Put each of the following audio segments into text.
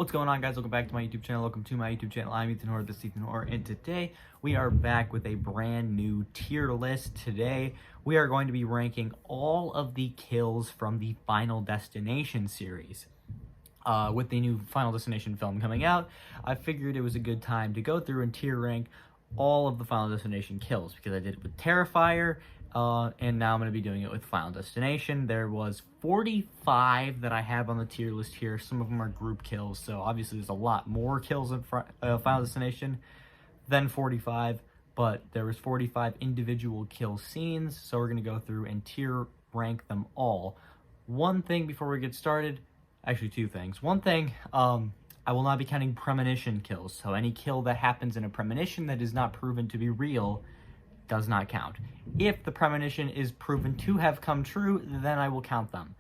What's going on, guys? Welcome back to my YouTube channel. Welcome to my YouTube channel. I'm Ethan Hoare, this is Ethan Hoare, and today we are back with a brand new tier list. Today we are going to be ranking all of the kills from the Final Destination series. With the new Final Destination film coming out, I figured it was a good time to go through and tier rank all of the Final Destination kills, because I did it with Terrifier, and now I'm going to be doing it with Final Destination. There was 45 that I have on the tier list here. Some of them are group kills, so obviously there's a lot more kills in Final Destination than 45, but there was 45 individual kill scenes, so we're going to go through and tier rank them all. One thing before we get started, actually two things. One thing, I will not be counting premonition kills, so any kill that happens in a premonition that is not proven to be real does not count. If the premonition is proven to have come true, then I will count them.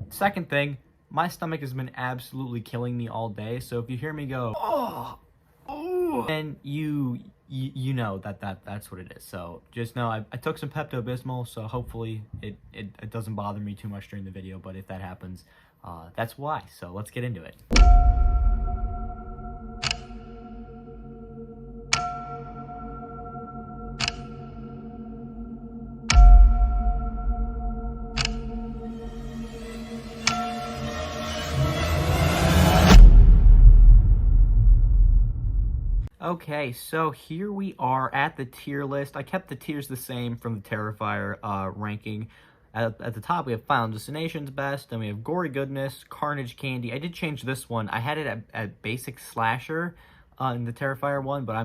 Second thing, my stomach has been absolutely killing me all day, so if you hear me go, oh, then you know that's what it is. So just know I took some Pepto-Bismol, so hopefully it doesn't bother me too much during the video, but if that happens, that's why. So let's get into it. Okay, so here we are at the tier list. I kept the tiers the same from the Terrifier ranking. At the top, we have Final Destination's best, then we have Gory Goodness, Carnage Candy. I did change this one. I had it at Basic Slasher in the Terrifier one, but I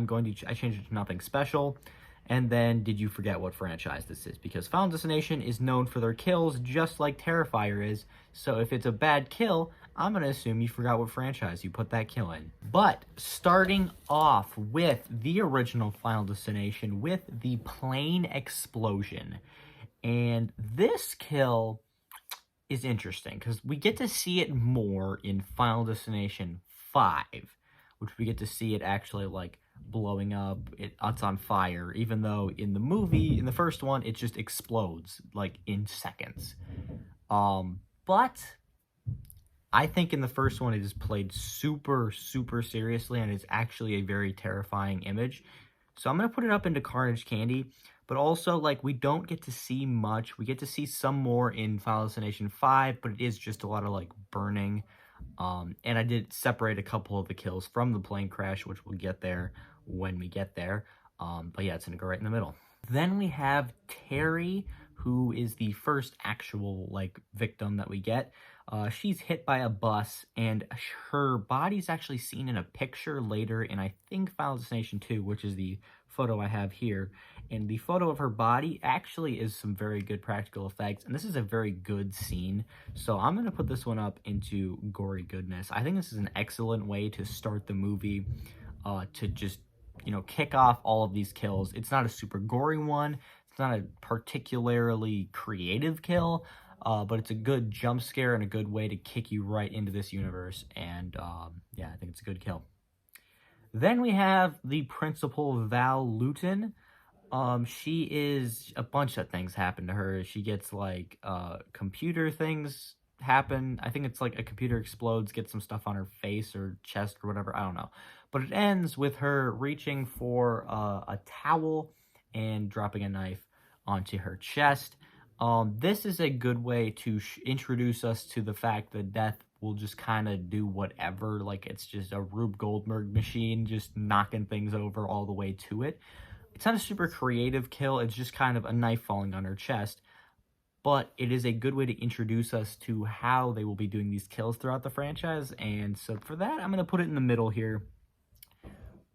changed it to Nothing Special. And then, did you forget what franchise this is? Because Final Destination is known for their kills, just like Terrifier is. So if it's a bad kill, I'm going to assume you forgot what franchise you put that kill in. But starting off with the original Final Destination with the plane explosion. And this kill is interesting because we get to see it more in Final Destination 5, which we get to see it actually like blowing up, it's on fire, even though in the movie, in the first one, it just explodes like in seconds. But I think in the first one, it is played super seriously, and it's actually a very terrifying image. So I'm going to put it up into Carnage Candy, but also, like, we don't get to see much. We get to see some more in Final Destination 5, but it is just a lot of, like, burning. And I did separate a couple of the kills from the plane crash, which we'll get there when we get there. But yeah, it's going to go right in the middle. Then we have Terry, who is the first actual, like, victim that we get. She's hit by a bus, and her body's actually seen in a picture later in, I think, Final Destination 2, which is the photo I have here. And the photo of her body actually is some very good practical effects, and this is a very good scene. So I'm going to put this one up into Gory Goodness. I think this is an excellent way to start the movie, to just, you know, kick off all of these kills. It's not a super gory one. It's not a particularly creative kill, but it's a good jump scare and a good way to kick you right into this universe. And yeah, I think it's a good kill. Then we have the principal, Val Luton. She is, a bunch of things happen to her. She gets like computer things happen. I think it's like a computer explodes, gets some stuff on her face or chest or whatever. I don't know. But it ends with her reaching for a towel and dropping a knife onto her chest. This is a good way to introduce us to the fact that death will just kind of do whatever. Like, it's just a Rube Goldberg machine just knocking things over all the way to it. It's not a super creative kill. It's just kind of a knife falling on her chest. But it is a good way to introduce us to how they will be doing these kills throughout the franchise. And so for that, I'm going to put it in the middle here.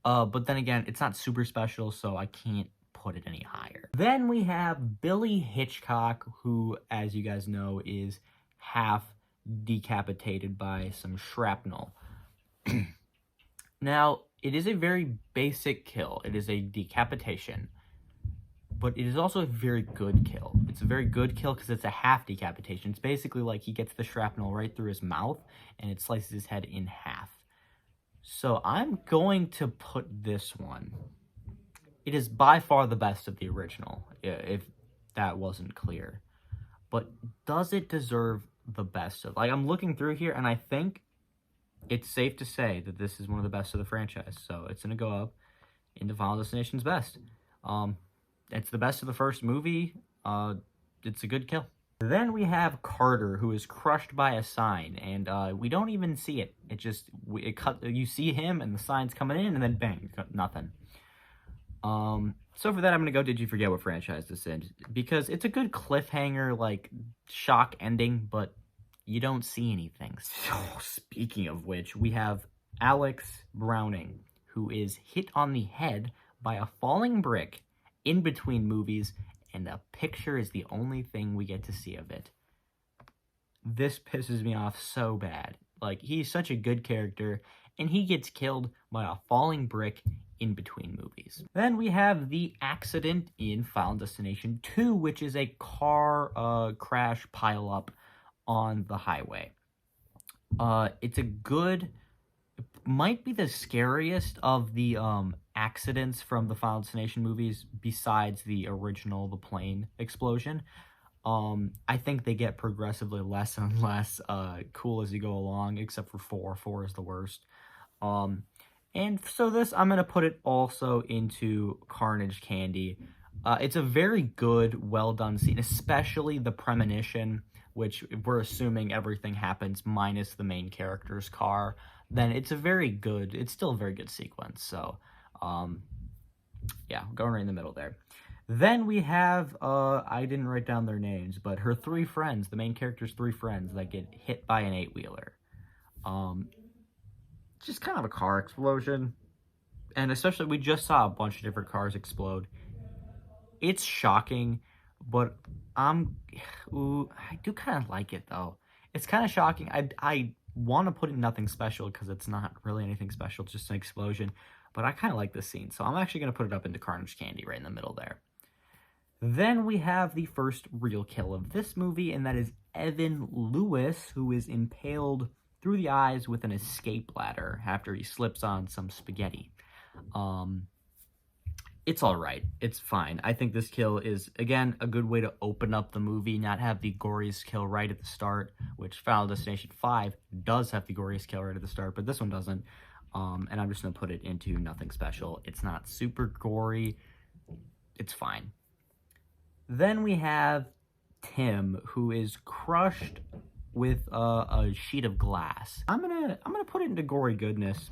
But then again, it's not super special, so I can't put it any higher. Then we have Billy Hitchcock, who, as you guys know, is half decapitated by some shrapnel. Now, it is a very basic kill. It is a decapitation, but it is also a very good kill. It's a very good kill because it's a half decapitation. It's basically like he gets the shrapnel right through his mouth and it slices his head in half. So I'm going to put this one. It is by far the best of the original, if that wasn't clear. But does it deserve the best of? Like, I'm looking through here, and I think it's safe to say that this is one of the best of the franchise, so it's gonna go up into Final Destination's best. Um, it's the best of the first movie. It's a good kill. Then we have Carter, who is crushed by a sign, and we don't even see it. It just it cut. You see him, and the sign's coming in, and then bang, nothing. So for that, I'm gonna go. Did you forget what franchise this is? Because it's a good cliffhanger, like shock ending, but you don't see anything. So speaking of which, we have Alex Browning, who is hit on the head by a falling brick in between movies, and a picture is the only thing we get to see of it. This pisses me off so bad. Like, he's such a good character, and he gets killed by a falling brick in between movies. Then we have the accident in Final Destination 2, which is a car crash pileup on the highway. It's a good, might be the scariest of the accidents from the Final Destination movies besides the original, the plane explosion. I think they get progressively less and less cool as you go along, except for 4. 4 is the worst. And so this, I'm going to put it also into Carnage Candy. It's a very good, well-done scene, especially the premonition, which we're assuming everything happens minus the main character's car. Then it's still a very good sequence. So, yeah, going right in the middle there. Then we have, I didn't write down their names, but her 3 friends, the main character's 3 friends that get hit by an 8-wheeler. Just kind of a car explosion. And especially, we just saw a bunch of different cars explode. It's shocking, but I do kind of like it, though. It's kind of shocking. I want to put in nothing special because it's not really anything special, just an explosion. But I kind of like this scene, so I'm actually going to put it up into Carnage Candy right in the middle there. Then we have the first real kill of this movie, and that is Evan Lewis, who is impaled through the eyes with an escape ladder after he slips on some spaghetti. It's alright. It's fine. I think this kill is, again, a good way to open up the movie, not have the goriest kill right at the start, which Final Destination 5 does have the goriest kill right at the start, but this one doesn't. And I'm just going to put it into nothing special. It's not super gory. It's fine. Then we have Tim, who is crushed with a sheet of glass. I'm gonna put it into gory goodness.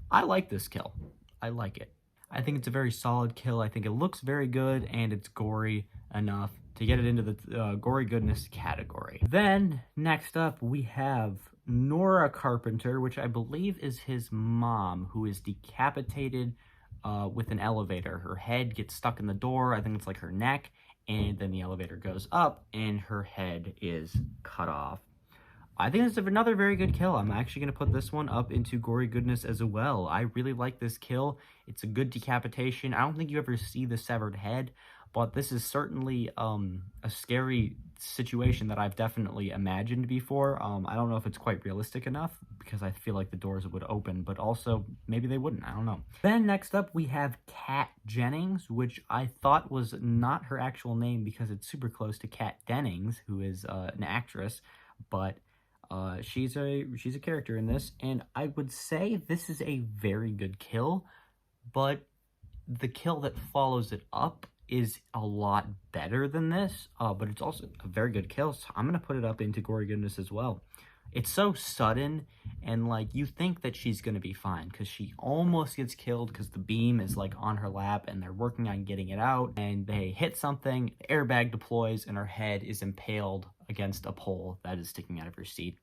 I like this kill. I like it. I think it's a very solid kill. I think it looks very good, and it's gory enough to get it into the gory goodness category. Then, next up, we have Nora Carpenter, which I believe is his mom, who is decapitated with an elevator. Her head gets stuck in the door. I think it's like her neck, and then the elevator goes up, and her head is cut off. I think it's another very good kill. I'm actually going to put this one up into gory goodness as well. I really like this kill. It's a good decapitation. I don't think you ever see the severed head, but this is certainly a scary situation that I've definitely imagined before. I don't know if it's quite realistic enough because I feel like the doors would open, but also maybe they wouldn't. I don't know. Then next up we have Kat Jennings, which I thought was not her actual name because it's super close to Kat Dennings, who is an actress, but she's a character in this, and I would say this is a very good kill, but the kill that follows it up is a lot better than this, but it's also a very good kill, so I'm going to put it up into gory goodness as well. It's so sudden, and like you think that she's going to be fine because she almost gets killed because the beam is like on her lap and they're working on getting it out, and they hit something, the airbag deploys, and her head is impaled against a pole that is sticking out of her seat,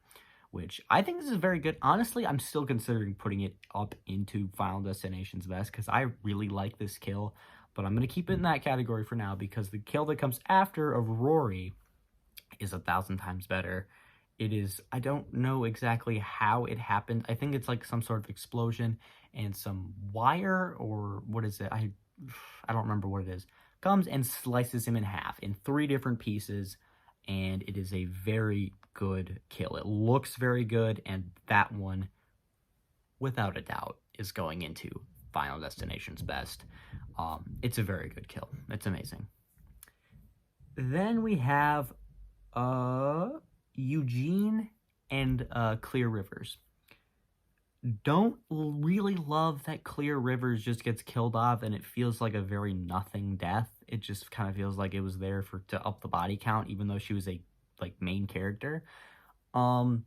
which I think this is very good. Honestly, I'm still considering putting it up into Final Destination's best because I really like this kill, but I'm going to keep it in that category for now because the kill that comes after of Rory is 1,000 times better. It is, I don't know exactly how it happened. I think it's like some sort of explosion and some wire, or what is it? I don't remember what it is. Comes and slices him in half in 3 different pieces, and it is a very good kill. It looks very good, and that one, without a doubt, is going into Final Destination's best. It's a very good kill. It's amazing. Then we have Eugene and Clear Rivers. don't really love that Clear Rivers just gets killed off and it feels like a very nothing death. It just kind of feels like it was there for to up the body count, even though she was a like main character. Um,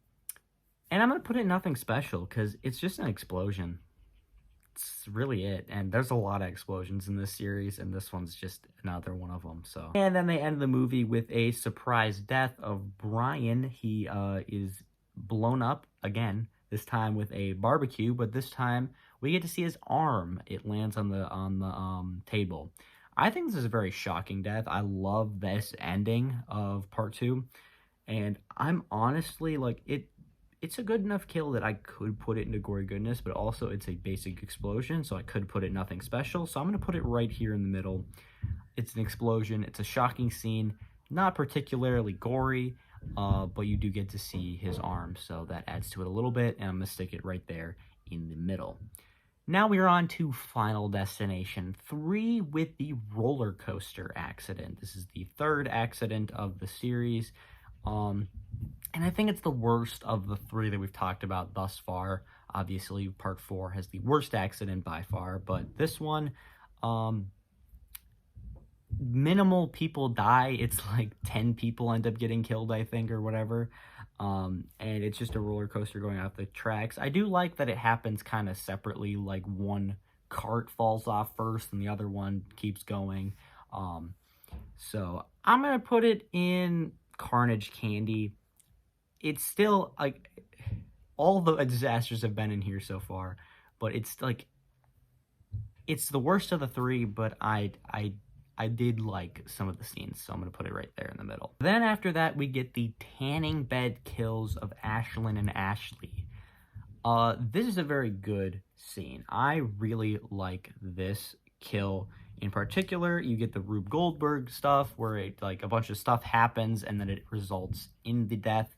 and I'm gonna put it nothing special because it's just an explosion. It's really it. And there's a lot of explosions in this series, and this one's just another one of them. So, and then they end the movie with a surprise death of Brian. He is blown up again. This time with a barbecue, but this time we get to see his arm. It lands on the table. I think this is a very shocking death. I love this ending of part two, and I'm honestly like it's a good enough kill that I could put it into gory goodness, but also it's a basic explosion, so I could put it nothing special. So I'm going to put it right here in the middle. It's an explosion. It's a shocking scene. Not particularly gory, but you do get to see his arm, so that adds to it a little bit, and I'm going to stick it right there in the middle. Now we're on to Final Destination 3 with the roller coaster accident. This is the third accident of the series. And I think it's the worst of the three that we've talked about thus far. Obviously, part 4 has the worst accident by far, but this one, minimal people die. It's like 10 people end up getting killed, I think, or whatever. And it's just a roller coaster going off the tracks. I do like that it happens kind of separately, like one cart falls off first and the other one keeps going. So I'm going to put it in Carnage Candy. It's still like all the disasters have been in here so far, but it's like it's the worst of the three, but I did like some of the scenes, so I'm gonna put it right there in the middle. Then after that, we get the tanning bed kills of Ashlyn and Ashley. This is a very good scene. I really like this kill in particular. You get the Rube Goldberg stuff where it like a bunch of stuff happens and then it results in the death.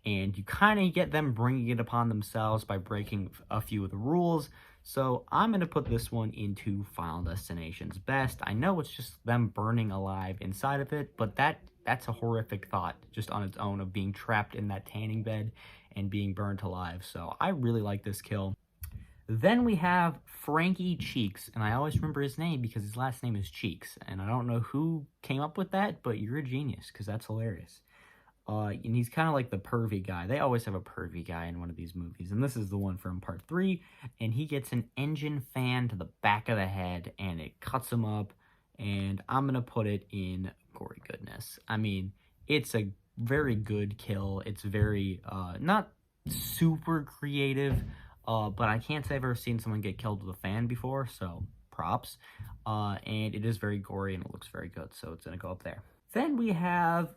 And you kind of get them bringing it upon themselves by breaking a few of the rules. So I'm going to put this one into Final Destination's best. I know it's just them burning alive inside of it, but that's a horrific thought just on its own of being trapped in that tanning bed and being burnt alive. So I really like this kill. Then we have Frankie Cheeks, and I always remember his name because his last name is Cheeks. And I don't know who came up with that, but you're a genius because that's hilarious. And he's kind of like the pervy guy. They always have a pervy guy in one of these movies. And this is the one from part 3. And he gets an engine fan to the back of the head. And it cuts him up. And I'm going to put it in gory goodness. I mean, it's a very good kill. It's very, not super creative. But I can't say I've ever seen someone get killed with a fan before. So, props. And it is very gory and it looks very good. So, it's going to go up there. Then we have,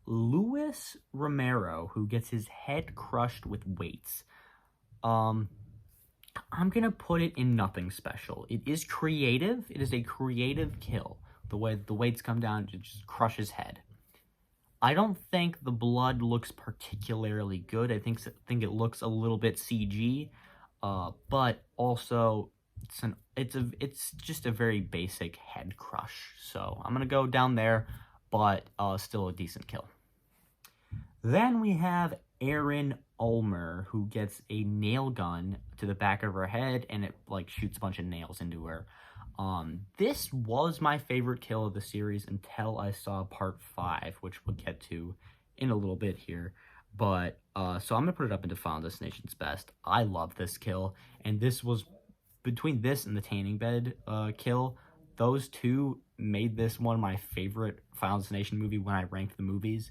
Luis Romero, who gets his head crushed with weights. I'm gonna put it in nothing special. It is creative. It is a creative kill. The way the weights come down to just crush his head. I don't think the blood looks particularly good. I think it looks a little bit CG, but also it's just a very basic head crush. So I'm gonna go down there, but still a decent kill. Then we have Erin Ulmer, who gets a nail gun to the back of her head, and it like shoots a bunch of nails into her. This was my favorite kill of the series until I saw part 5, which we'll get to in a little bit here. But so I'm gonna put it up into Final Destination's best. I love this kill, and this was between this and the tanning bed kill. Those two made this one my favorite Final Destination movie when I ranked the movies.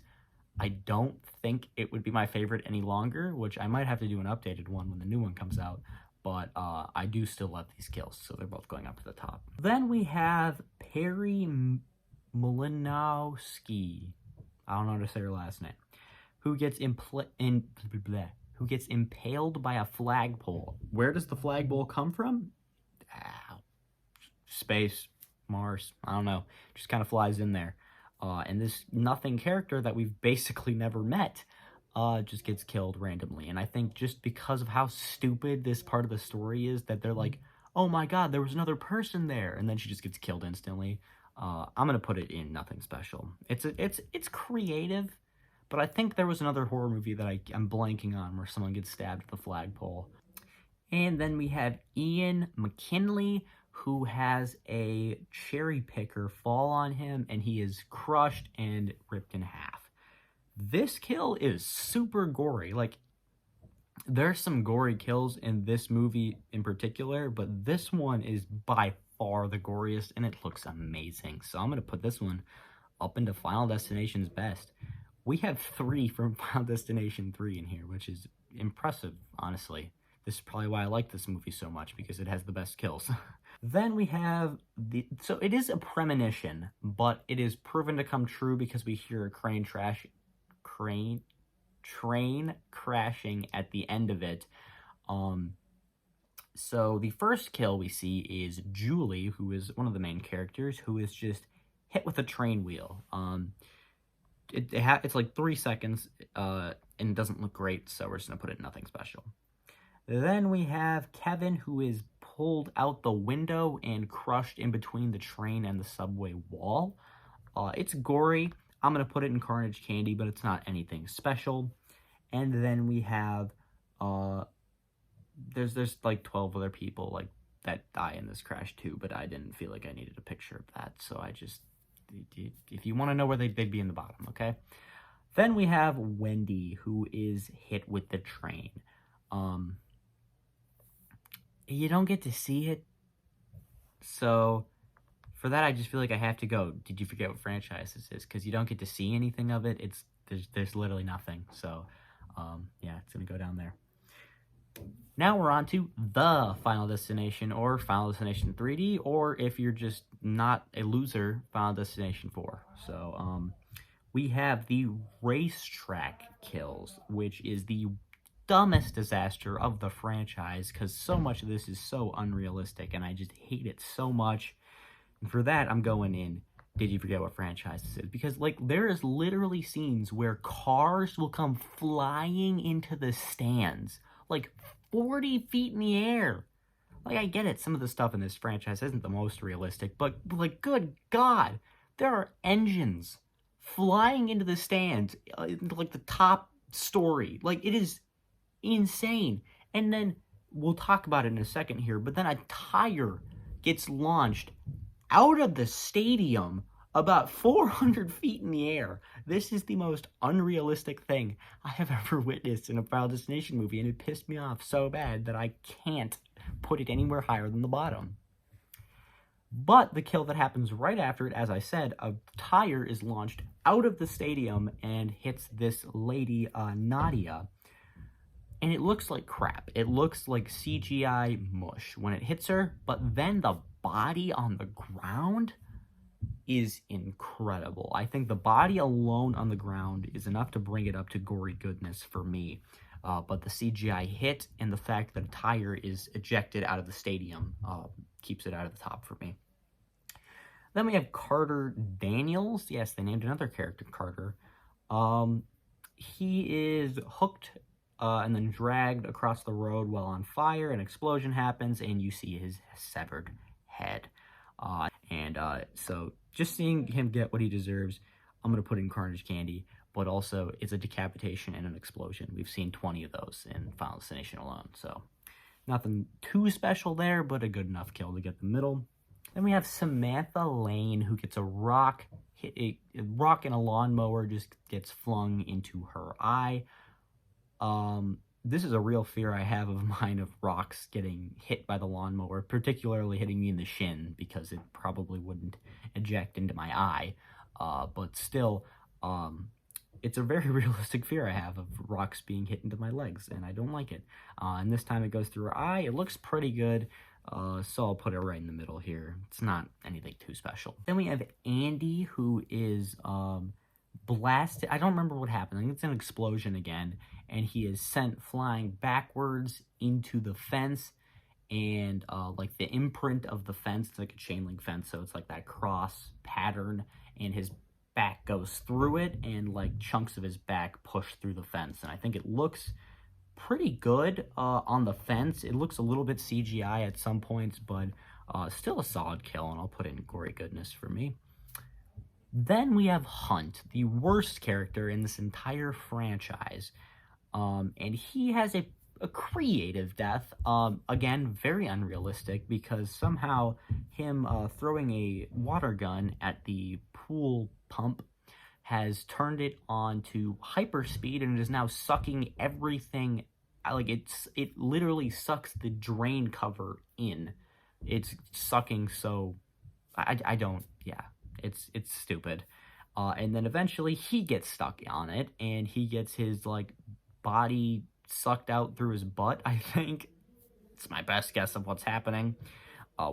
I don't think it would be my favorite any longer, which I might have to do an updated one when the new one comes out. But I do still love these kills, so they're both going up to the top. Then we have Perry Malinowski. I don't know how to say her last name. Who gets impaled by a flagpole. Where does the flagpole come from? Space, Mars, I don't know. Just kind of flies in there. And this nothing character that we've basically never met just gets killed randomly. And I think just because of how stupid this part of the story is, that they're like, oh my god, there was another person there, and then she just gets killed instantly. I'm gonna put it in nothing special. It's creative, but I think there was another horror movie that I'm blanking on where someone gets stabbed with a flagpole. And then we have Ian McKinley, who has a cherry picker fall on him, and he is crushed and ripped in half. This kill is super gory. Like, there's some gory kills in this movie in particular, but this one is by far the goriest, and it looks amazing. So I'm going to put this one up into Final Destination's best. We have 3 from Final Destination 3 in here, which is impressive, honestly. This is probably why I like this movie so much, because it has the best kills. Then we have so it is a premonition, but it is proven to come true because we hear a train crashing at the end of it. So the first kill we see is Julie, who is one of the main characters, who is just hit with a train wheel. It's like 3 seconds, and it doesn't look great, so we're just gonna put it in nothing special. Then we have Kevin, who is pulled out the window and crushed in between the train and the subway wall. It's gory. I'm going to put it in Carnage Candy, but it's not anything special. And then we have, there's like 12 other people like that die in this crash too, but I didn't feel like I needed a picture of that. So I just, if you want to know where they'd be in the bottom, okay? Then we have Wendy, who is hit with the train. You don't get to see it, so for that I just feel like I have to go, did you forget what franchise this is? Because you don't get to see anything of it. There's literally nothing, so yeah, it's gonna go down there. Now we're on to the Final Destination, or Final Destination 3D, or if you're just not a loser, Final Destination 4. So we have the racetrack kills, which is the dumbest disaster of the franchise, because so much of this is so unrealistic and I just hate it so much. And for that, I'm going in, did you forget what franchise this is? Because, like, there is literally scenes where cars will come flying into the stands, like 40 feet in the air. Like, I get it, some of the stuff in this franchise isn't the most realistic, but, like, good God, there are engines flying into the stands, like the top story. Like, it is insane. And then we'll talk about it in a second here, but then a tire gets launched out of the stadium about 400 feet in the air. This is the most unrealistic thing I have ever witnessed in a Final Destination movie, and it pissed me off so bad that I can't put it anywhere higher than the bottom. But the kill that happens right after it, as I said, a tire is launched out of the stadium and hits this lady, Nadia. And it looks like crap. It looks like CGI mush when it hits her, but then the body on the ground is incredible. I think the body alone on the ground is enough to bring it up to gory goodness for me. But the CGI hit and the fact that a tire is ejected out of the stadium keeps it out of the top for me. Then we have Carter Daniels. Yes, they named another character Carter. He is hooked and then dragged across the road while on fire. An explosion happens, and you see his severed head. So just seeing him get what he deserves, I'm going to put in Carnage Candy, but also it's a decapitation and an explosion. We've seen 20 of those in Final Destination alone, so nothing too special there, but a good enough kill to get the middle. Then we have Samantha Lane, who gets a rock, a rock in a lawnmower just gets flung into her eye. This is a real fear I have of mine, of rocks getting hit by the lawnmower, particularly hitting me in the shin, because it probably wouldn't eject into my eye. But still, it's a very realistic fear I have of rocks being hit into my legs, and I don't like it. And this time it goes through her eye. It looks pretty good, so I'll put it right in the middle here. It's not anything too special. Then we have Andy, who is blasted. I don't remember what happened. I think it's an explosion again, and he is sent flying backwards into the fence, and like the imprint of the fence, it's like a chain link fence, so it's like that cross pattern, and his back goes through it, and like chunks of his back push through the fence. And I think it looks pretty good on the fence. It looks a little bit CGI at some points, but still a solid kill, and I'll put it in gory goodness for me. Then we have Hunt, the worst character in this entire franchise. And he has a creative death. Again, very unrealistic because somehow him throwing a water gun at the pool pump has turned it on to hyperspeed and is now sucking everything. Like it literally sucks the drain cover in. It's sucking so I don't, yeah, it's stupid. And then eventually he gets stuck on it and he gets his like body sucked out through his butt, I think. It's my best guess of what's happening.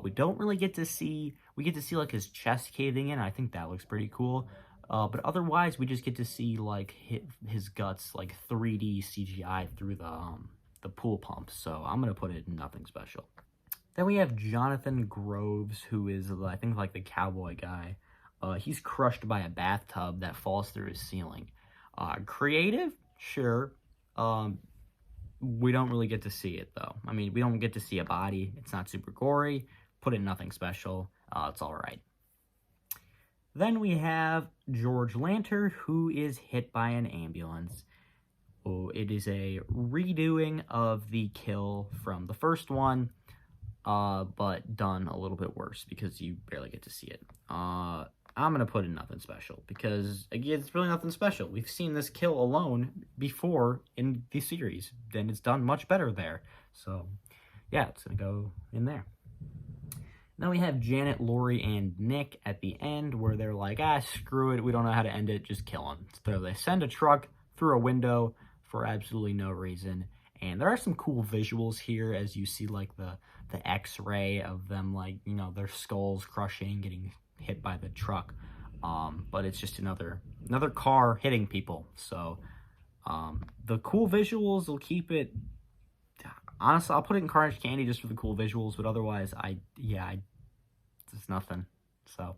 We don't really get to see, we get to see like his chest caving in. I think that looks pretty cool. But otherwise, we just get to see like his guts like 3D CGI through the pool pump. So I'm gonna put it in nothing special. Then we have Jonathan Groves, who is I think like the cowboy guy. He's crushed by a bathtub that falls through his ceiling. Creative, sure. We don't really get to see it though. I mean, we don't get to see a body. It's not super gory. Put in nothing special. It's all right. Then we have George Lanter, who is hit by an ambulance. Oh, it is a redoing of the kill from the first one, but done a little bit worse because you barely get to see it. I'm going to put in nothing special because, again, it's really nothing special. We've seen this kill alone before in the series, and it's done much better there. So, yeah, it's going to go in there. Then we have Janet, Lori, and Nick at the end where they're like, screw it, we don't know how to end it, just kill him. So they send a truck through a window for absolutely no reason. And there are some cool visuals here as you see like the x-ray of them, like, you know, their skulls crushing, getting hit by the truck. But it's just another car hitting people. So the cool visuals will keep it. Honestly, I'll put it in Carnage Candy just for the cool visuals, but otherwise, it's nothing. So,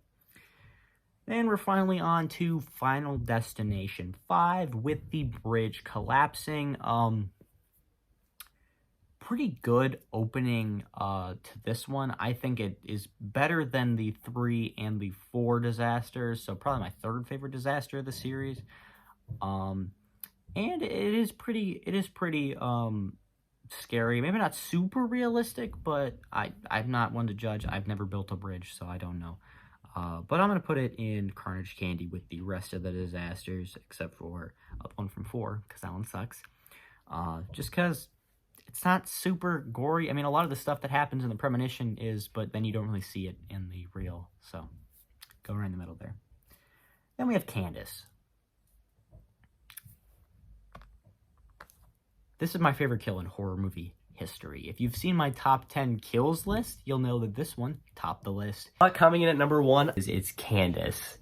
then we're finally on to Final Destination 5 with the bridge collapsing. Pretty good opening to this one. I think it is better than the 3 and the 4 disasters, so probably my third favorite disaster of the series. And it is pretty scary. Maybe not super realistic, but I'm not one to judge. I've never built a bridge, so I don't know. But I'm going to put it in Carnage Candy with the rest of the disasters, except for one from 4, because that one sucks. Just because it's not super gory. I mean, a lot of the stuff that happens in the premonition is, but then you don't really see it in the real. So, go right in the middle there. Then we have Candace. This is my favorite kill in horror movie history. If you've seen my top 10 kills list, you'll know that this one topped the list. But coming in at number 1 is Candace.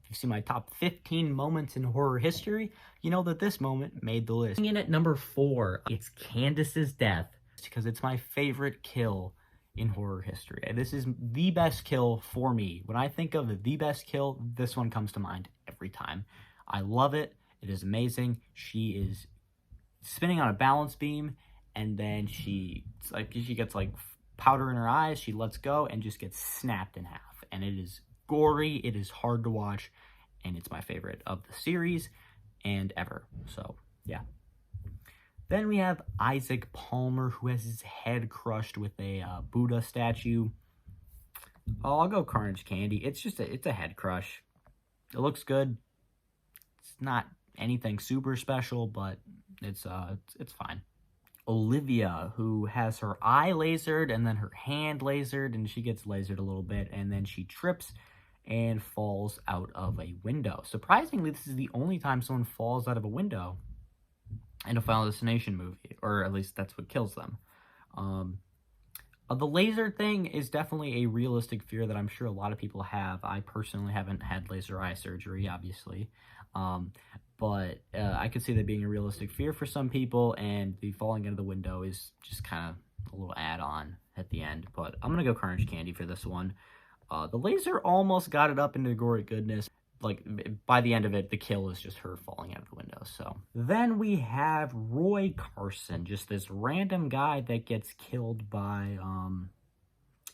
If you've seen my top 15 moments in horror history, you know that this moment made the list. Coming in at number 4, it's Candace's death, because it's my favorite kill in horror history. This is the best kill for me. When I think of the best kill, this one comes to mind every time. I love it. It is amazing. She is spinning on a balance beam, and then she gets like powder in her eyes. She lets go and just gets snapped in half. And it is gory. It is hard to watch, and it's my favorite of the series and ever. So yeah. Then we have Isaac Palmer, who has his head crushed with a Buddha statue. Oh, I'll go Carnage Candy. It's a head crush. It looks good. It's not anything super special, but it's fine. Olivia, who has her eye lasered and then her hand lasered, and she gets lasered a little bit, and then she trips and falls out of a window. Surprisingly, this is the only time someone falls out of a window in a Final Destination movie, or at least that's what kills them. The laser thing is definitely a realistic fear that I'm sure a lot of people have. I personally haven't had laser eye surgery, obviously. But I could see that being a realistic fear for some people, and the falling out of the window is just kind of a little add-on at the end. But I'm going to go Carnage Candy for this one. The laser almost got it up into gory goodness. Like, by the end of it, the kill is just her falling out of the window. So then we have Roy Carson, just this random guy that gets killed by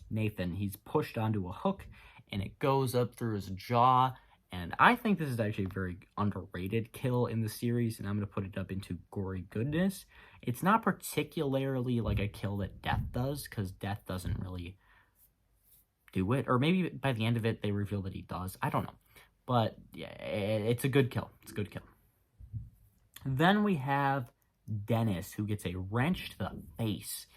Nathan. He's pushed onto a hook, and it goes up through his jaw. And I think this is actually a very underrated kill in the series, and I'm going to put it up into gory goodness. It's not particularly like a kill that Death does, because Death doesn't really do it. Or maybe by the end of it, they reveal that he does. I don't know. But yeah, it's a good kill. It's a good kill. Then we have Dennis, who gets a wrench to the face.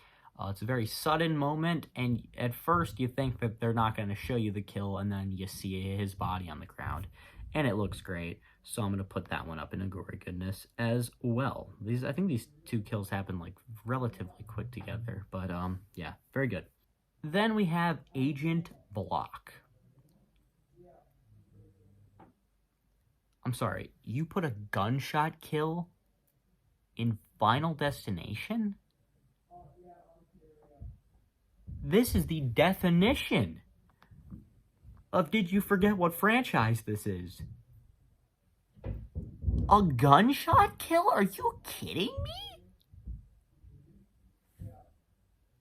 It's a very sudden moment, and at first you think that they're not going to show you the kill, and then you see his body on the ground, and it looks great. So I'm going to put that one up in a gory goodness as well. I think these two kills happen like relatively quick together, but yeah, very good. Then we have Agent Block. I'm sorry, you put a gunshot kill in Final Destination? This is the definition of did you forget what franchise this is? A gunshot kill? Are you kidding me?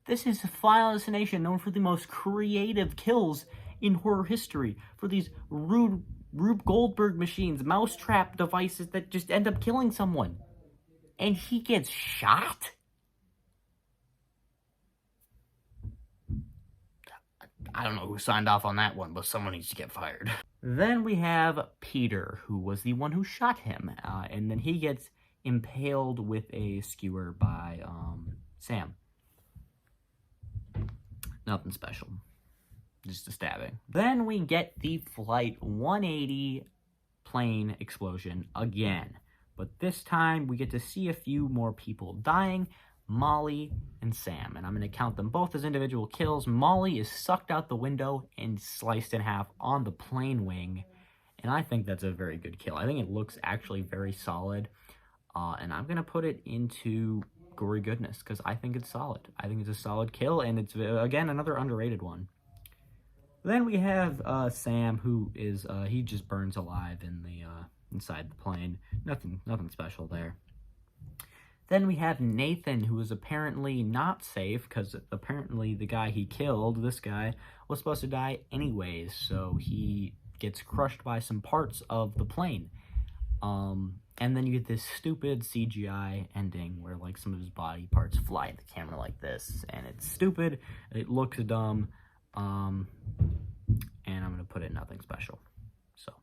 This is Final Destination, known for the most creative kills in horror history, for these Rube Goldberg machines, mousetrap devices that just end up killing someone. And he gets shot? I don't know who signed off on that one, but someone needs to get fired. Then we have Peter, who was the one who shot him, and then he gets impaled with a skewer by Sam. Nothing special. Just a stabbing. Then we get the Flight 180 plane explosion again. But this time, we get to see a few more people dying, Molly and Sam. And I'm going to count them both as individual kills. Molly is sucked out the window and sliced in half on the plane wing. And I think that's a very good kill. I think it looks actually very solid. And I'm going to put it into gory goodness because I think it's solid. I think it's a solid kill, and it's, again, another underrated one. Then we have Sam, who is, he just burns alive in the, inside the plane. Nothing special there. Then we have Nathan, who is apparently not safe, because apparently the guy he killed, this guy, was supposed to die anyways, so he gets crushed by some parts of the plane. And then you get this stupid CGI ending where, like, some of his body parts fly at the camera like this, and it's stupid, it looks dumb, and I'm going to put it nothing special. So,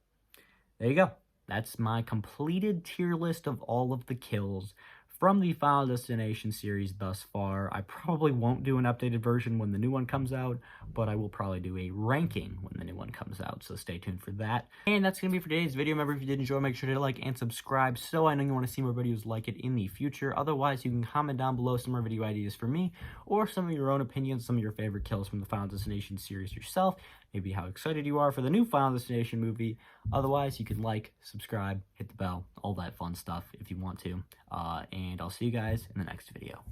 there you go. That's my completed tier list of all of the kills from the Final Destination series thus far. I probably won't do an updated version when the new one comes out, but I will probably do a ranking when the new one comes out, so stay tuned for that. And that's going to be for today's video. Remember, if you did enjoy, make sure to like and subscribe so I know you want to see more videos like it in the future. Otherwise, you can comment down below some more video ideas for me, or some of your own opinions, some of your favorite kills from the Final Destination series yourself, maybe how excited you are for the new Final Destination movie. Otherwise, you can like, subscribe, hit the bell, all that fun stuff if you want to. And I'll see you guys in the next video.